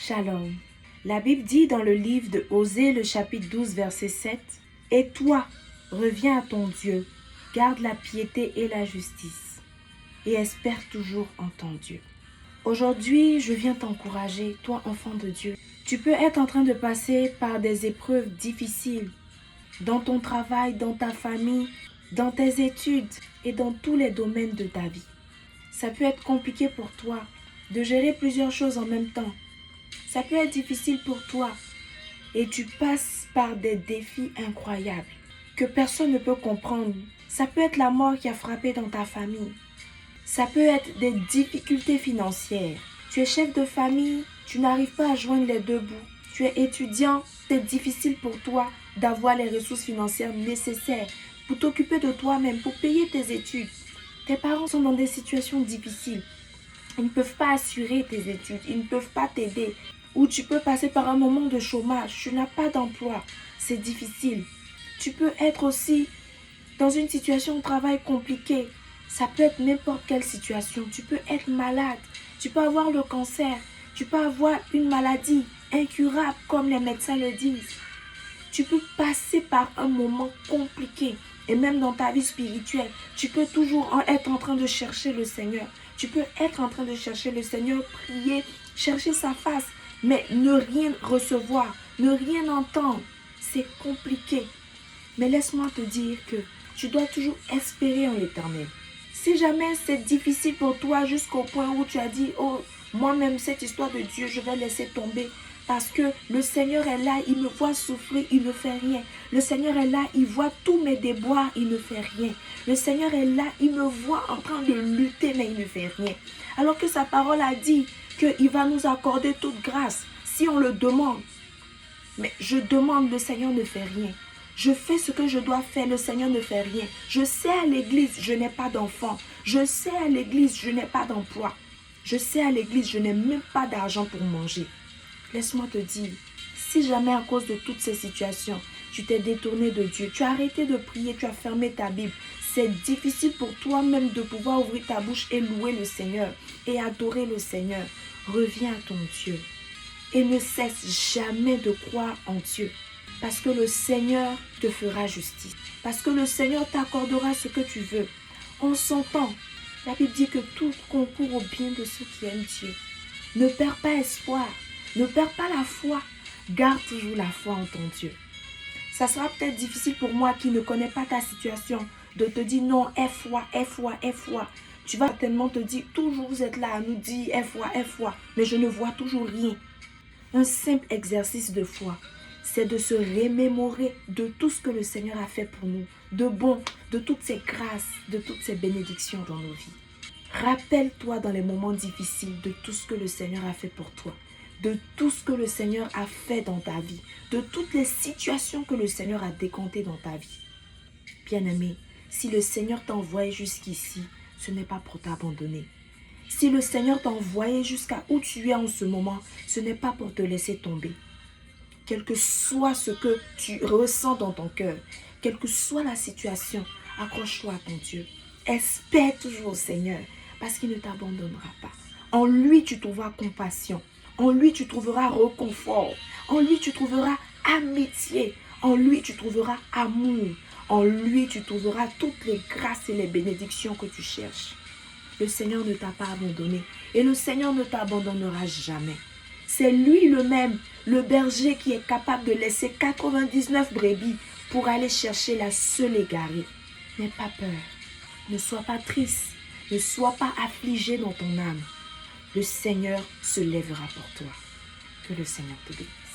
Shalom. La Bible dit dans le livre de Osée, le chapitre 12, verset 7, « Et toi, reviens à ton Dieu, garde la piété et la justice, et espère toujours en ton Dieu. » Aujourd'hui, je viens t'encourager, toi enfant de Dieu. Tu peux être en train de passer par des épreuves difficiles dans ton travail, dans ta famille, dans tes études et dans tous les domaines de ta vie. Ça peut être compliqué pour toi de gérer plusieurs choses en même temps. Ça peut être difficile pour toi et tu passes par des défis incroyables que personne ne peut comprendre. Ça peut être la mort qui a frappé dans ta famille. Ça peut être des difficultés financières. Tu es chef de famille, tu n'arrives pas à joindre les deux bouts. Tu es étudiant, c'est difficile pour toi d'avoir les ressources financières nécessaires pour t'occuper de toi-même, pour payer tes études. Tes parents sont dans des situations difficiles. Ils ne peuvent pas assurer tes études, ils ne peuvent pas t'aider. Ou tu peux passer par un moment de chômage, tu n'as pas d'emploi, c'est difficile. Tu peux être aussi dans une situation de travail compliquée. Ça peut être n'importe quelle situation. Tu peux être malade, tu peux avoir le cancer, tu peux avoir une maladie incurable comme les médecins le disent. Tu peux passer par un moment compliqué. Et même dans ta vie spirituelle, tu peux toujours être en train de chercher le Seigneur. Tu peux être en train de chercher le Seigneur, prier, chercher sa face, mais ne rien recevoir, ne rien entendre. C'est compliqué. Mais laisse-moi te dire que tu dois toujours espérer en l'Éternel. Si jamais c'est difficile pour toi jusqu'au point où tu as dit, oh, moi-même cette histoire de Dieu, je vais laisser tomber. Parce que le Seigneur est là, il me voit souffrir, il ne fait rien. Le Seigneur est là, il voit tous mes déboires, il ne fait rien. Le Seigneur est là, il me voit en train de lutter, mais il ne fait rien. Alors que sa parole a dit qu'il va nous accorder toute grâce si on le demande. Mais je demande, le Seigneur ne fait rien. Je fais ce que je dois faire, le Seigneur ne fait rien. Je sais à l'église, je n'ai pas d'enfant. Je sais à l'église, je n'ai pas d'emploi. Je sais à l'église, je n'ai même pas d'argent pour manger. Laisse-moi te dire, si jamais à cause de toutes ces situations, tu t'es détourné de Dieu, tu as arrêté de prier, tu as fermé ta Bible, c'est difficile pour toi-même de pouvoir ouvrir ta bouche et louer le Seigneur et adorer le Seigneur. Reviens à ton Dieu et ne cesse jamais de croire en Dieu. Parce que le Seigneur te fera justice. Parce que le Seigneur t'accordera ce que tu veux. En son temps, la Bible dit que tout concourt au bien de ceux qui aiment Dieu. Ne perds pas espoir. Ne perds pas la foi. Garde toujours la foi en ton Dieu. Ça sera peut-être difficile pour moi qui ne connais pas ta situation de te dire non, aie foi, aie foi, aie foi. Tu vas tellement te dire, toujours vous êtes là à nous dire aie foi, mais je ne vois toujours rien. Un simple exercice de foi, c'est de se remémorer de tout ce que le Seigneur a fait pour nous, de bon, de toutes ses grâces, de toutes ses bénédictions dans nos vies. Rappelle-toi dans les moments difficiles de tout ce que le Seigneur a fait pour toi, de tout ce que le Seigneur a fait dans ta vie, de toutes les situations que le Seigneur a décomptées dans ta vie. Bien-aimé, si le Seigneur t'a envoyé jusqu'ici, ce n'est pas pour t'abandonner. Si le Seigneur t'a envoyé jusqu'à où tu es en ce moment, ce n'est pas pour te laisser tomber. Quel que soit ce que tu ressens dans ton cœur, quelle que soit la situation, accroche-toi à ton Dieu. Espère toujours au Seigneur, parce qu'il ne t'abandonnera pas. En lui, tu trouveras compassion. En lui, tu trouveras réconfort. En lui, tu trouveras amitié. En lui, tu trouveras amour. En lui, tu trouveras toutes les grâces et les bénédictions que tu cherches. Le Seigneur ne t'a pas abandonné et le Seigneur ne t'abandonnera jamais. C'est lui le même, le berger qui est capable de laisser 99 brebis pour aller chercher la seule égarée. N'aie pas peur, ne sois pas triste, ne sois pas affligé dans ton âme. Le Seigneur se lèvera pour toi. Que le Seigneur te bénisse.